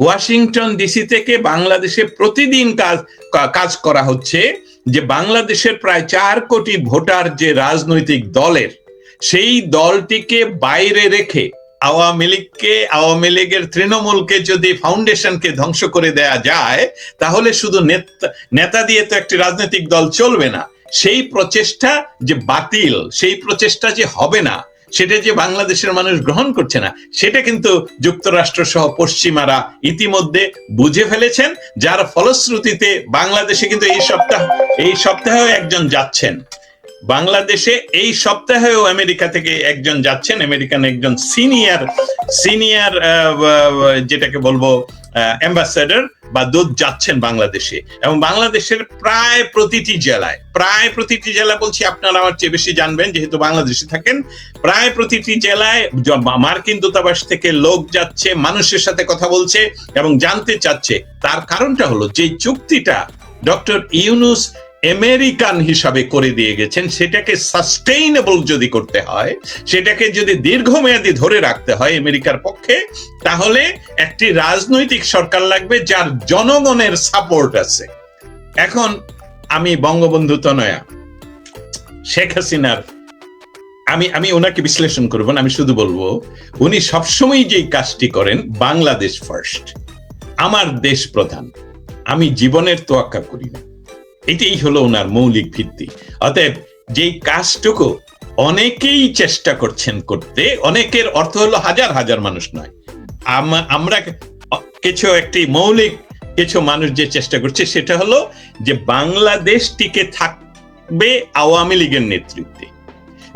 Washington DC থেকে বাংলাদেশে প্রতিদিন কাজ করা হচ্ছে যে বাংলাদেশের প্রায় 4 কোটি ভোটার যে রাজনৈতিক দলের, সেই দলটিকে বাইরে রেখে আওয়ামী লীগের তৃণমূলকে যদি ফাউন্ডেশনকে ধ্বংস করে দেয়া যায়, তাহলে শুধু নেতা দিয়ে তো একটি রাজনৈতিক দল চলবে না। সেই প্রচেষ্টা যে বাতিল, সেই প্রচেষ্টা যে হবে না, সেটা যে বাংলাদেশের মানুষ গ্রহণ করছে না, সেটা কিন্তু যুক্তরাষ্ট্র সহ পশ্চিমারা ইতিমধ্যে বুঝে ফেলেছেন, যার ফলশ্রুতিতে বাংলাদেশে কিন্তু এই সপ্তাহেও একজন যাচ্ছেন বাংলাদেশে, এই সপ্তাহেও আমেরিকা থেকে একজন যাচ্ছেন, আমেরিকান একজন সিনিয়র যেটাকে বলবো অ্যাম্বাসেডর বা দূত যাচ্ছেন বাংলাদেশে। এবং বাংলাদেশের প্রায় প্রতিটি জেলা বলছি, আপনারা আমার চেয়ে বেশি জানবেন যেহেতু বাংলাদেশে থাকেন, প্রায় প্রতিটি জেলায় মার্কিন দূতাবাস থেকে লোক যাচ্ছে, মানুষের সাথে কথা বলছে এবং জানতে চাচ্ছে। তার কারণটা হলো যে চুক্তিটা ডক্টর ইউনূস আমেরিকান হিসাবে করে দিয়ে গেছেন, সেটাকে সাস্টেইনেবল যদি করতে হয়, সেটাকে যদি দীর্ঘমেয়াদী ধরে রাখতে হয় আমেরিকার পক্ষে, তাহলে একটি রাজনৈতিক সরকার লাগবে যার জনগণের সাপোর্ট আছে। এখন আমি বঙ্গবন্ধু তনয়া শেখ হাসিনার আমি ওনাকে বিশ্লেষণ করব না, আমি শুধু বলবো উনি সবসময় যেই কাজটি করেন, বাংলাদেশ ফার্স্ট, আমার দেশ প্রধান, আমি জীবনের তোয়াক্কা করি না, এটাই হলো ওনার মৌলিক ভিত্তি। অতএব যেই কাজটুকু অনেকেই চেষ্টা করছেন করতে, অনেকের অর্থ হলো হাজার হাজার মানুষ নয়, আমরা কিছু মানুষ যে চেষ্টা করছে, সেটা হলো যে বাংলাদেশ টিকে থাকবে আওয়ামী লীগের নেতৃত্বে,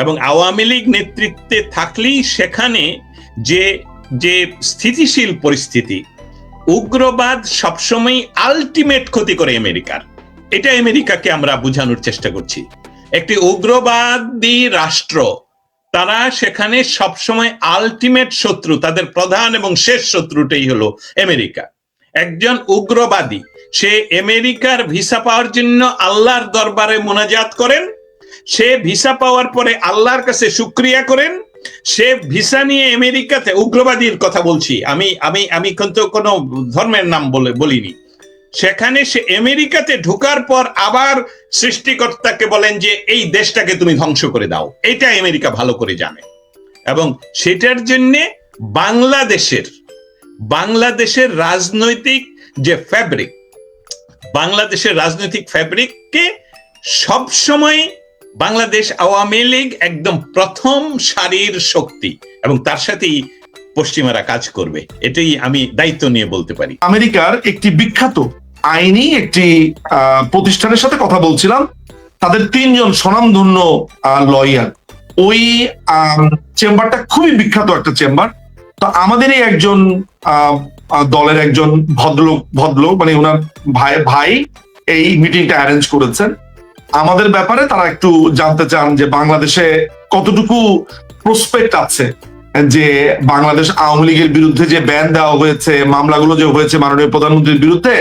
এবং আওয়ামী লীগ নেতৃত্বে থাকলেই সেখানে যে স্থিতিশীল পরিস্থিতি, উগ্রবাদ সবসময় আলটিমেট ক্ষতি করে আমেরিকার, এটা আমেরিকাকে আমরা বোঝানোর চেষ্টা করছি। একটি উগ্রবাদী রাষ্ট্র, তারা সেখানে সবসময় আলটিমেট শত্রু, তাদের প্রধান এবং শেষ শত্রুটাই হলো আমেরিকা। একজন উগ্রবাদী সে আমেরিকার ভিসা পাওয়ার জন্য আল্লাহর দরবারে মোনাজাত করেন, সে ভিসা পাওয়ার পরে আল্লাহর কাছে শুকরিয়া করেন, সে ভিসা নিয়ে আমেরিকাতে, উগ্রবাদীর কথা বলছি আমি কিন্তু কোনো ধর্মের নাম বলিনি, সেখানে সে আমেরিকাতে ঢোকার পর আবার সৃষ্টিকর্তাকে বলেন যে এই দেশটাকে তুমি ধ্বংস করে দাও। এটা আমেরিকা ভালো করে জানে, এবং সেটার জন্য বাংলাদেশের রাজনৈতিক যে ফ্যাব্রিক, বাংলাদেশের রাজনৈতিক ফ্যাব্রিককে সবসময় বাংলাদেশ আওয়ামী লীগ একদম প্রথম সারির শক্তি, এবং তার সাথেই পশ্চিমারা কাজ করবে, এটাই আমি দায়িত্ব নিয়ে বলতে পারি। আমেরিকার একটি বিখ্যাত আইনি একটি প্রতিষ্ঠানের সাথে কথা বলছিলাম, তাদের 3 জন স্বনামধন্য লয়ার, ওই চেম্বারটা খুবই বিখ্যাত একটা চেম্বার। তো আমাদেরই একজন দলের একজন ভদ্রলোক মানে ওনার ভাই এই মিটিংটা অ্যারেঞ্জ করেছেন। আমাদের ব্যাপারে তারা একটু জানতে চান যে বাংলাদেশে কতটুকু প্রসপেক্ট আছে, যে বাংলাদেশ আওয়ামী লীগের বিরুদ্ধে যে ব্যান দেওয়া হয়েছে, মামলাগুলো যে হয়েছে মাননীয় প্রধানমন্ত্রীর বিরুদ্ধে,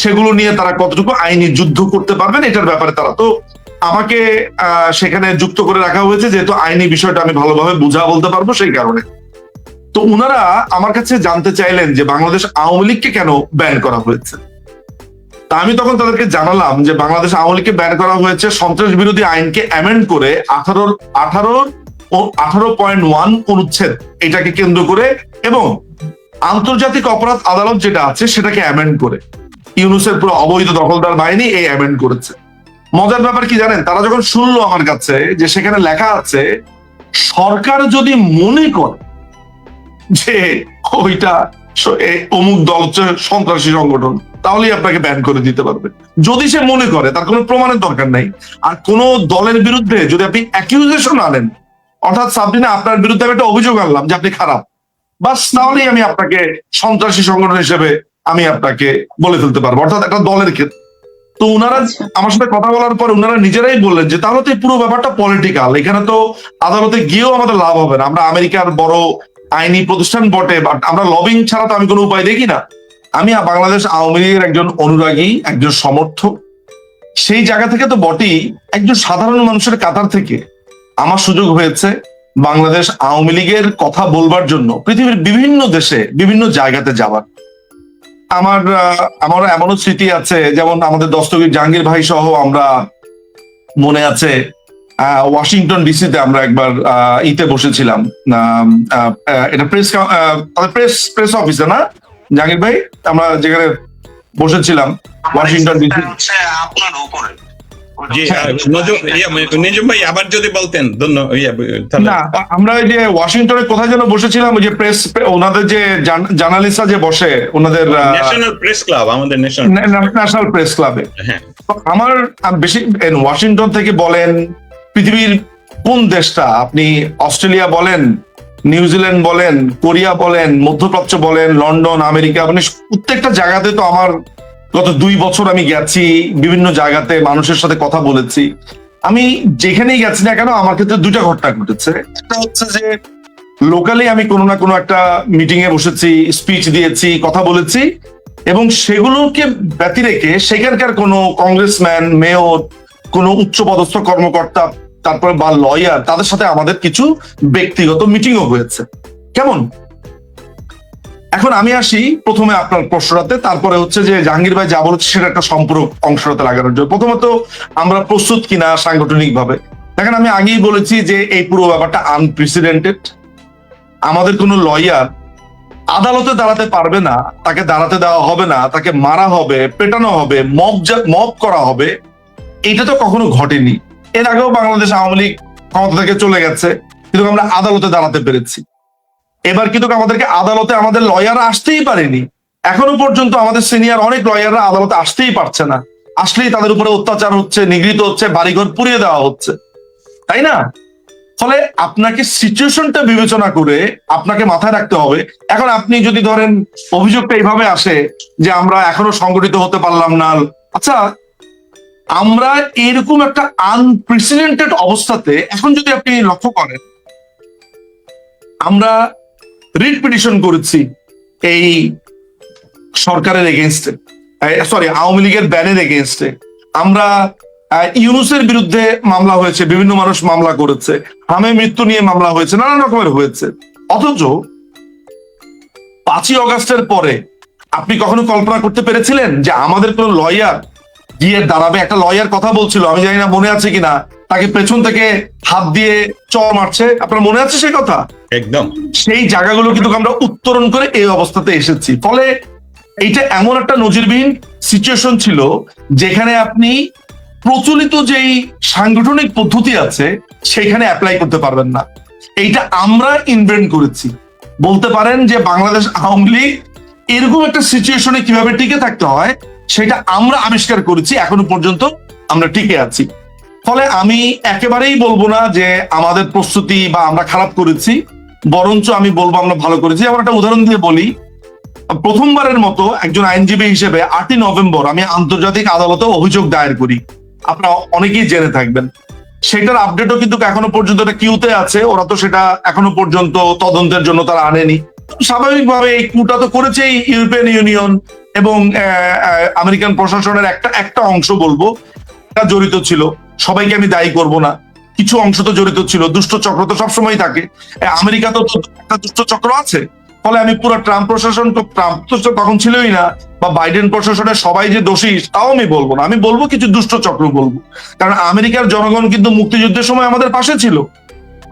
সেগুলো নিয়ে তারা কতটুকু আইনি যুদ্ধ করতে পারবেন, এটার ব্যাপারে তারা, তো আমাকে সেখানে যুক্ত করে রাখা হয়েছে যেহেতু আইনি বিষয়টা আমি ভালোভাবে বলতে পারবো সেই কারণে। তো উনারা আমার কাছে জানতে চাইলেন যে বাংলাদেশ আওয়ামী লীগকে কেন ব্যান করা হয়েছে। তা আমি তখন তাদেরকে জানালাম যে বাংলাদেশ আওয়ামী লীগকে ব্যান করা হয়েছে সন্ত্রাস বিরোধী আইনকে অ্যামেন্ড করে 18.1 অনুচ্ছেদ এটাকে কেন্দ্র করে, এবং আন্তর্জাতিক অপরাধ আদালত যেটা আছে সেটাকে অ্যামেন্ড করে, ইউনূসের পুরো অবৈধ দখলদার বাহিনী এই অ্যামেন্ড করেছে। মজার ব্যাপার কি জানেন, তারা যখন শুনলো আমার কাছে যে সেখানে লেখা আছে সরকার যদি মনে করে যে ওইটা অমুক দল হচ্ছে সন্ত্রাসী সংগঠন, তাহলেই আপনাকে ব্যান করে দিতে পারবে, যদি সে মনে করে, তার কোনো প্রমাণের দরকার নাই। আর কোন দলের বিরুদ্ধে যদি আপনি অ্যাকিউজেশন আনেন, অর্থাৎ সাবরিনা আপনার বিরুদ্ধে আমি একটা অভিযোগ আনলাম যে আপনি খারাপ, বাস, তাহলেই আমি আপনাকে সন্ত্রাসী সংগঠন হিসেবে আমি আপনাকে বলে ফেলতে পারবো, অর্থাৎ একটা দলের ক্ষেত্রে। তো উনারা আমার সাথে কথা বলার পর উনারা নিজেরাই বললেন যে তাহলে তো এই পুরো ব্যাপারটা পলিটিক্যাল, এখানে তো আদালতে গিয়েও আমাদের লাভ হবে না, আমরা আমেরিকার বড় আইনি প্রতিষ্ঠান বটে, বাট আমরা লবিং ছাড়া তো আমি কোনো উপায় দেখি না। আমি বাংলাদেশ আওয়ামী লীগের একজন অনুরাগী, একজন সমর্থক, সেই জায়গা থেকে তো বটেই, একজন সাধারণ মানুষের কাতার থেকে আমার সুযোগ হয়েছে বাংলাদেশ আওয়ামী লীগের কথা বলবার জন্য পৃথিবীর বিভিন্ন দেশে বিভিন্ন জায়গাতে যাওয়ার। আমার এমনও স্মৃতি আছে, যেমন আমাদের দস্তগীর জাহাঙ্গীর ভাই সহ আমরা, মনে আছে ওয়াশিংটন ডিসিতে আমরা একবার ইতে বসেছিলাম, এটা প্রেস অফিসে না জাহাঙ্গীর ভাই, আমরা যেখানে বসেছিলাম ওয়াশিংটন ডিসি। আপনার উপরে জি, নিজম ভাই আবার যদি বলতেন তাহলে। না, আমরা ওই যে ওয়াশিংটনে কোথায় যেন বসেছিলাম, ওই যে ওনাদের যে জার্নালিস্টরা যে বসে, ওনাদের ন্যাশনাল প্রেস ক্লাব, আমাদের ন্যাশনাল প্রেস ক্লাবে। হ্যাঁ, আমার বেশি ওয়াশিংটন থেকে বলেন, পৃথিবীর কোন দেশটা, আপনি অস্ট্রেলিয়া বলেন, নিউজিল্যান্ড বলেন, কোরিয়া বলেন, মধ্যপ্রাচ্য বলেন, লন্ডন, আমেরিকা, মানে প্রত্যেকটা জায়গাতে তো আমার গত 2 বছর আমি গেছি, বিভিন্ন জায়গাতে মানুষের সাথে কথা বলেছি। আমি যেখানেই গেছি না কেন, আমার ক্ষেত্রে 2টা ঘটনা ঘটেছে। একটা হচ্ছে যে লোকালি আমি কোনো না কোনো একটা মিটিং এ বসেছি, স্পিচ দিয়েছি, কথা বলেছি, এবং সেগুলোকে ব্যতি রেখে সেখানকার কোনো কংগ্রেসম্যান, মেয়র, কোনো উচ্চপদস্থ কর্মকর্তা, তারপরে বা লয়ার, তাদের সাথে আমাদের কিছু ব্যক্তিগত মিটিংও হয়েছে। কেমন? এখন আমি আসি প্রথমে আপনার প্রশ্নটাতে, তারপরে হচ্ছে যে জাহাঙ্গীর ভাই যা বলেছে সেটা একটা সম্পূরক অংশটাতে লাগানোর জন্য। প্রথমত, আমরা প্রস্তুত কিনা সাংগঠনিক ভাবে। দেখেন, আমি আগেই বলেছি যে এই পুরো ব্যাপারটা আনপ্রেসিডেন্টেড। আমাদের কোনো লয়ার আদালতে দাঁড়াতে পারবে না, তাকে দাঁড়াতে দেওয়া হবে না, তাকে মারা হবে, পেটানো হবে, মব করা হবে, এটা তো কখনো ঘটেনি। এর আগেও বাংলাদেশ আওয়ামী লীগ ক্ষমতা থেকে চলে গেছে, কিন্তু আমরা আদালতে দাঁড়াতে পেরেছি। এবার কিন্তু আমাদেরকে আদালতে আমাদের লয়াররা আসতেই পারেনি। এখনো পর্যন্ত আমাদের সিনিয়র অনেক লয়াররা আদালতে আসতেই পারছে না। আসলেই তাদের উপরে অত্যাচার হচ্ছে, নিগৃহীত হচ্ছে, বাড়িঘর পুড়িয়ে দেওয়া হচ্ছে, তাই না? ফলে আপনাকে সিচুয়েশনটা বিবেচনা করে আপনাকে মাথায় রাখতে হবে। এখন আপনি যদি ধরেন অভিযোগটা এইভাবে আসে যে আমরা এখনো সংগঠিত হতে পারলাম না, আচ্ছা, আমরা এরকম একটা আনপ্রেসিডেন্টেড অবস্থাতে এখন যদি আপনি লক্ষ্য করেন, আমরা রিট পিটিশন করেছি এই সরকারের এগেনস্টে, সরি আওয়ামী লীগের ব্যানের এগেনস্টে। আমরা ইউনূসের বিরুদ্ধে মামলা হয়েছে, বিভিন্ন মানুষ মামলা করেছে, হামে মৃত্যু নিয়ে মামলা হয়েছে, নানান রকমের হয়েছে। অথচ 5ই অগাস্টের পরে আপনি কখনো কল্পনা করতে পেরেছিলেন যে আমাদের কোন লয়ার গিয়ে দাঁড়াবে? একটা লয়ার কথা বলছিল, আমি জানি না মনে আছে কিনা, তাকে পেছন থেকে হাত দিয়ে চর মারছে, আপনার মনে আছে সেই কথা? একদম। সেই জায়গাগুলো কিন্তু আমরা উত্তরণ করে এই অবস্থাতে এসেছি। ফলে এইটা এমন একটা নজিরবিহীন সিচুয়েশন ছিল যেখানে আপনি প্রচলিত যেই সাংগঠনিক পদ্ধতি আছে সেখানে অ্যাপ্লাই করতে পারবেন না। এইটা আমরা ইনভেন্ট করেছি। বলতে পারেন যে বাংলাদেশ আওয়ামী লীগ এরকম একটা সিচুয়েশনে কিভাবে টিকে থাকতে হয় সেটা আমরা আবিষ্কার করেছি, এখনো পর্যন্ত আমরা টিকে আছি। ফলে আমি একেবারেই বলবো না যে আমাদের প্রস্তুতি বা আমরা খারাপ করেছি, বরঞ্চ আমি বলবো আমরা ভালো করেছি। আমার একটা উদাহরণ দিয়ে বলি, প্রথমবারের মতো একজন আইনজীবী হিসেবে 8ই নভেম্বর আমি আন্তর্জাতিক আদালতে অভিযোগ দায়ের করি, আপনারা অনেকেই জেনে থাকবেন। সেটার আপডেটও কিন্তু এখনো পর্যন্ত এটা কিউতে আছে, ওরা তো সেটা এখনো পর্যন্ত তদন্তের জন্য তারা আনেনি। স্বাভাবিকভাবে এই কুটা তো করেছে ইউরোপিয়ান ইউনিয়ন এবং আমেরিকান প্রশাসনের একটা অংশ বলবো, এটা জড়িত ছিল। সবাইকে আমি দায়ী করব না, কিছু অংশ তো জড়িত ছিল। দুষ্ট চক্র তো সবসময় থাকে, আমেরিকা তো একটা দুষ্ট চক্র আছে। ফলে আমি পুরো ট্রাম্প প্রশাসন, তো ট্রাম্প তো তখন ছিলই না, বা বাইডেন প্রশাসনের সবাই যে দোষী তাও আমি বলবো না, আমি বলবো কিছু দুষ্ট চক্র বলবো। কারণ আমেরিকার জনগণ কিন্তু মুক্তিযুদ্ধের সময় আমাদের পাশে ছিল।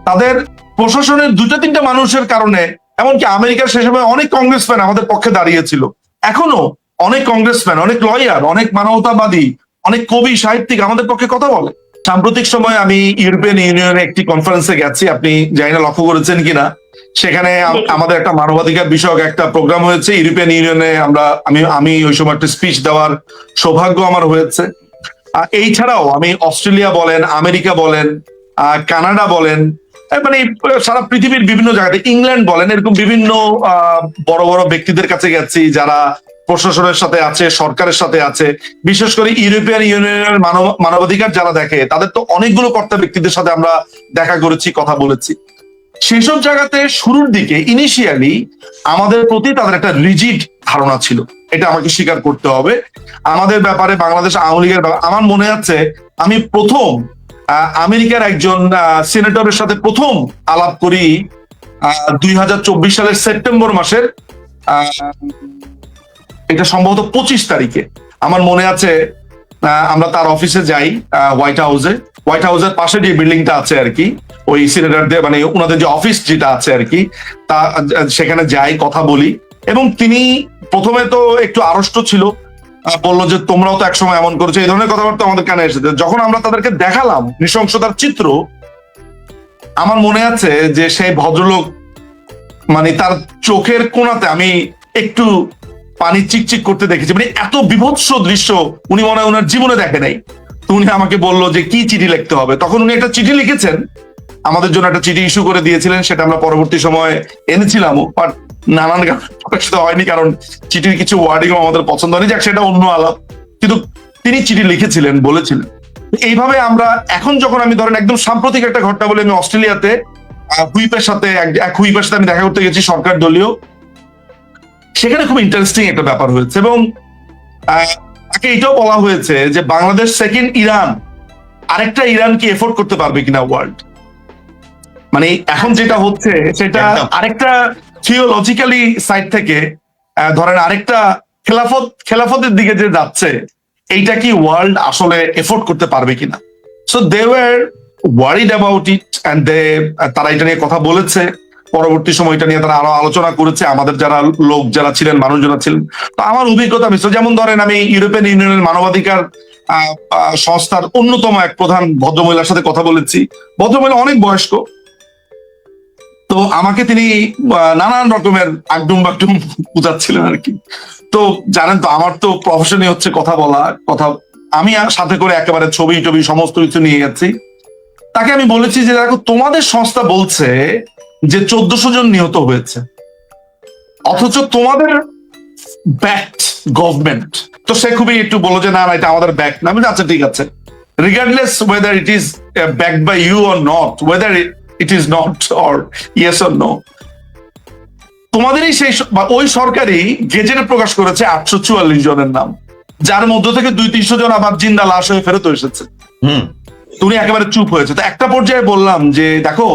তাদের প্রশাসনের 2-3টা মানুষের কারণে, এমনকি আমেরিকার সে সময় অনেক কংগ্রেসম্যান আমাদের পক্ষে দাঁড়িয়েছিল। এখনো অনেক কংগ্রেসম্যান, অনেক লয়ার, অনেক মানবতাবাদী, অনেক কবি, সাহিত্যিক আমাদের পক্ষে কথা বলে। সাম্প্রতিক সময় আমি ইউরোপিয়ান ইউনিয়নের একটি কনফারেন্সে গেছি, আপনি জানি না লক্ষ্য করেছেন কিনা, সেখানে আমাদের একটা মানবাধিকার বিষয়ক একটা প্রোগ্রাম হয়েছে ইউরোপিয়ান ইউনিয়নে। আমি ওই সময় একটা স্পিচ দেওয়ার সৌভাগ্য আমার হয়েছে। এই ছাড়াও আমি অস্ট্রেলিয়া বলেন, আমেরিকা বলেন, কানাডা বলেন, মানে সারা পৃথিবীর বিভিন্ন জায়গাতে, ইংল্যান্ড বলেন, এরকম বিভিন্ন বড় বড় ব্যক্তিদের কাছে গেছি যারা প্রশাসনের সাথে আছে, সরকারের সাথে আছে। বিশেষ করে ইউরোপিয়ান ইউনিয়নের মানবাধিকার যারা দেখে তাদের তো অনেকগুলো কর্তা ব্যক্তিদের সাথে আমরা দেখা করেছি, কথা বলেছি। সেসব জায়গাতে শুরুর দিকে ইনিশিয়ালি আমাদের প্রতি তাদের একটা রিজিড ধারণা ছিল, এটা আমাকে স্বীকার করতে হবে। আমাদের ব্যাপারে, বাংলাদেশ আওয়ামী লীগের ব্যাপারে আমার মনে আছে আমি প্রথম আমেরিকার একজন সিনেটরের সাথে প্রথম আলাপ করি 2024 সালের সেপ্টেম্বর মাসের এটা সম্ভবত 25 তারিখে আমার মনে আছে। আমরা তার অফিসে যাই, হোয়াইট হাউসের পাশে যে বিল্ডিংটা আছে আর কি, ওই সিনেটরদের মানে ওনাদের যে অফিস যেটা আছে আর কি, তা সেখানে যাই, কথা বলি। এবং তিনি প্রথমে তো একটু আড়ষ্ট ছিল, বললো যে তোমরাও তো একসময় এমন করেছো, এই ধরনের কথাবার্তা আমাদের কানে এসেছে। যখন আমরা তাদেরকে দেখালাম নৃশংসতার চিত্র, আমার মনে আছে যে সেই ভদ্রলোক মানে তার চোখের কোণাতে আমি একটু পানি চিকচিক করতে দেখেছি। মানে এত বিভৎস দৃশ্য উনি মনে হয় ওনার জীবনে দেখে নাই। তো উনি আমাকে বললো যে কি চিঠি লিখতে হবে। তখন উনি একটা চিঠি লিখেছেন, আমাদের জন্য একটা চিঠি ইস্যু করে দিয়েছিলেন, সেটা আমরা পরবর্তী সময়ে এনেছিলামও, বাট নানান কারণে প্রকাশিত হয়নি, কারণ চিঠির কিছু ওয়ার্ডিং আমাদের পছন্দ হয়নি, যাক সেটা অন্য আলাপ। কিন্তু তিনি চিঠি লিখেছিলেন, বলেছিলেন। এইভাবে আমরা এখন যখন আমি ধরেন একদম সাম্প্রতিক একটা ঘটনা বলে, আমি অস্ট্রেলিয়াতে হুইপের সাথে আমি দেখা করতে গেছি, সরকার দলীয়। সেখানে খুব ইন্টারেস্টিং একটা ব্যাপার হয়েছে, এবং তাকে এটাও বলা হয়েছে যে বাংলাদেশ সেকেন্ড ইরান, আরেকটা ইরান কি এফোর্ড করতে পারবে কিনা ওয়ার্ল্ড। মানে এখন যেটা হচ্ছে সেটা আরেকটা থিওলজিক্যালি সাইড থেকে ধরেন আরেকটা খেলাফতের দিকে যে যাচ্ছে, এইটা কি ওয়ার্ল্ড আসলে এফোর্ড করতে পারবে কিনা। So they were worried about it, and তারা এটা নিয়ে কথা বলেছে। পরবর্তী সময় এটা নিয়ে তারা আরো আলোচনা করেছে, আমাদের যারা লোক যারা ছিলেন, মানুষজনরা ছিলেন। তো আমার অভিজ্ঞতা মিশ্র। যেমন ধরেন আমি ইউরোপিয়ান ইউনিয়নের মানবাধিকার সংস্থার অন্যতম এক প্রধান ভদ্রমহিলার সাথে কথা বলেছি। ভদ্রমহিলা অনেক বয়স্ক, তো আমাকে তিনি নানান রকমের আগডুম বাগডুম বুঝাচ্ছিলেন আর কি। তো জানেন তো আমার তো প্রফেশনই হচ্ছে কথা বলা, কথা আমি সাথে করে একেবারে ছবি টবি সমস্ত কিছু নিয়ে গেছি। তাকে আমি বলেছি যে দেখো, তোমাদের সংস্থা বলছে যে 1400 জন নিহত হয়েছে, অথচ তোমাদের ব্যাকড গভর্নমেন্ট। তো সে খুবই একটু বললো যে না না, এটা আমাদের ব্যাক না। আমি আচ্ছা ঠিক আছে, regardless whether it is backed by you or not, whether it is not or yes or no, তোমাদেরই সেই ওই সরকারি গেজেটে প্রকাশ করেছে 844 জনের নাম, যার মধ্য থেকে 200-300 জন আবার জিন্দা লাশ হয়ে ফেরত এসেছে। তুমি একেবারে চুপ হয়েছে। তো একটা পর্যায়ে বললাম যে দেখো,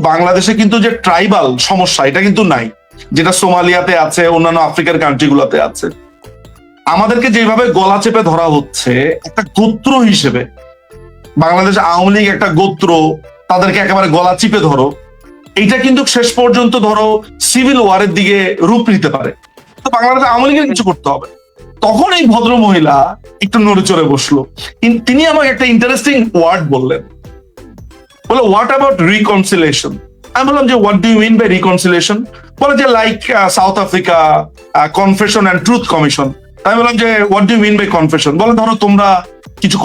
বাংলাদেশে কিন্তু যে ট্রাইবাল সমস্যা, এটা কিন্তু নাই, যেটা সোমালিয়াতে আছে, অন্যান্য আফ্রিকার কান্ট্রি গুলাতে আছে। আমাদেরকে যেভাবে গলা চেপে ধরা হচ্ছে একটা গোত্র হিসেবে, বাংলাদেশ আওয়ামী লীগ একটা গোত্র, তাদেরকে একেবারে গলা চিপে ধরো, এইটা কিন্তু শেষ পর্যন্ত ধরো সিভিল ওয়ারের দিকে রূপ নিতে পারে। তো বাংলাদেশ আওয়ামী লীগের কিছু করতে হবে। তখন এই ভদ্র মহিলা একটু নড়ে চড়ে বসলো। তিনি আমাকে একটা ইন্টারেস্টিং ওয়ার্ড বললেন, বলে হোয়াট অ্যাবাউট রিকনসিলেশন। আমি বললাম যে what do you mean by reconciliation. বলে যে like South Africa confession and truth commission. আমি বললাম যে what do you mean by confession. বলে ধরো তোমরা কিছু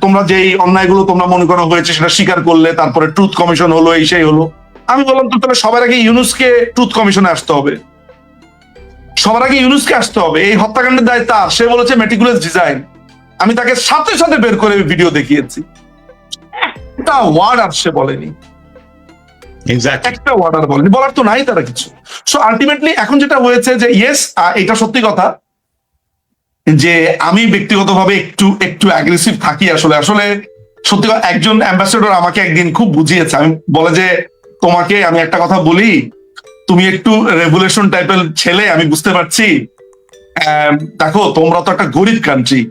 তোমরা যেই অন্যায়গুলো তোমরা মনে করা হয়েছে সেটা স্বীকার করলে, তারপরে ট্রুথ কমিশন হলো, এই সেই হলো। আমি বললাম তো তবে সবার আগে ইউনুসকে ট্রুথ কমিশনে আসতে হবে, সবার আগে ইউনুসকে আসতে হবে, এই হত্যাকাণ্ডের দায় তার। সে বলেছে মেটিকুলাস ডিজাইন। আমি তাকে সাথে সাথে বের করে ভিডিও দেখিয়েছি, একটা ওয়ার্ড আর সে বলেনি, একটা ওয়ার্ড আর বলেনি, বলার তো নাই তারা কিছু। সো আলটিমেটলি এখন যেটা হয়েছে যে ইয়েস, এটা সত্যি কথা যে আমি ব্যক্তিগতভাবে একটু অ্যাগ্রেসিভ থাকি। আসলে সত্যি কথা, একজন অ্যাম্বাসেডর আমাকে একদিন খুব বুঝিয়েছে। আমি বলে যে তোমাকে আমি একটা কথা বলি, তুমি একটু রেভুলেশন টাইপের ছেলে, আমি বুঝতে পারছি। দেখো তোমরা তো একটা গরিব কান্ট্রি,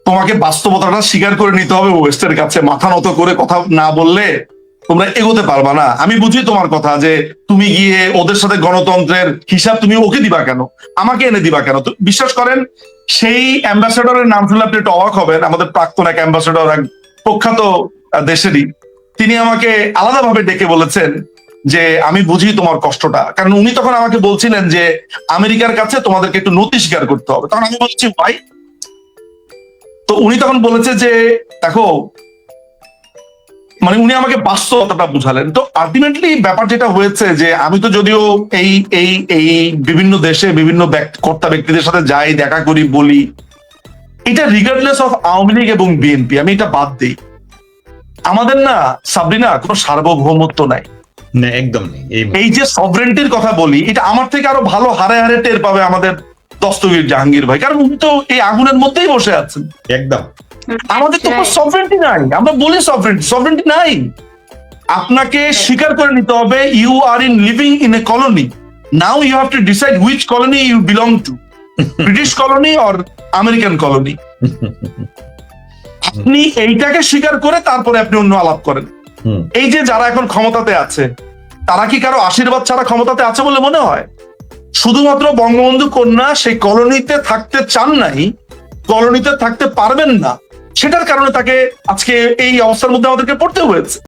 তোমাকে বাস্তবতাটা স্বীকার করে নিতে হবে ওয়েস্টের কাছে। মাথা নত করে কথা না বললে তোমরা এগোতে পারবা না। আমি বুঝি তোমার কথা যে তুমি গিয়ে ওদের সাথে গণতন্ত্রের হিসাব তুমি ওকে দিবা কেন, আমাকে এনে দিবা কেন। তো বিশ্বাস করেন, সেই অ্যাম্বাসেডরের নাম শুনলে আপনি একটু অবাক হবেন। আমাদের প্রাক্তন এক অ্যাম্বাসেডর, এক প্রখ্যাত দেশেরই, তিনি আমাকে আলাদাভাবে ডেকে বলেছেন যে আমি বুঝি তোমার কষ্টটা। কারণ উনি তখন আমাকে বলছিলেন যে আমেরিকার কাছে তোমাদেরকে একটু নথি স্বীকার করতে হবে। তখন আমি বলছি ভাই, তো উনি তখন বলেছে যে দেখো, মানে উনি আমাকে বাস্তবতাটা বুঝালেন। তো আলটিমেটলি ব্যাপার যেটা হয়েছে যে আমি তো যদিও এই বিভিন্ন দেশে বিভিন্ন কর্তা ব্যক্তিদের সাথে যাই, দেখা করি, বলি, এটা রিগার্ডলেস অফ আওয়ামী লীগ এবং বিএনপি, আমি এটা বাদ দিই। আমাদের না সাবরিনা কোনো সার্বভৌমত্ব নাই, একদম নেই। এই যে সভরেন্টির কথা বলি, এটা আমার থেকে আরো ভালো হারে হারে টের পাবে আমাদের দস্তগীর জাহাঙ্গীর ভাই, কারণ উনি তো এই আগুনের মধ্যেই বসে আছেন। একদম আমাদের তো সভরেন্টি নাই। আমরা বলি সভরেন্টি নাই। আপনাকে স্বীকার করে নিতে হবে you are living in a colony. Now you have to decide which colony you belong to, British colony or American colony. আপনি এইটাকে স্বীকার করে তারপরে আপনি অন্য আলাপ করেন। এই যে যারা এখন ক্ষমতাতে আছে, তারা কি কারো আশীর্বাদ ছাড়া ক্ষমতাতে আছে বলে মনে হয়? শুধুমাত্র বঙ্গবন্ধু কন্যা সেই কলোনিতে থাকতে চান নাই, কলোনিতে থাকতে পারবেন না, সেটার কারণে তাকে আজকে এই অবস্থার মধ্যে আমাদেরকে পড়তে হয়েছে।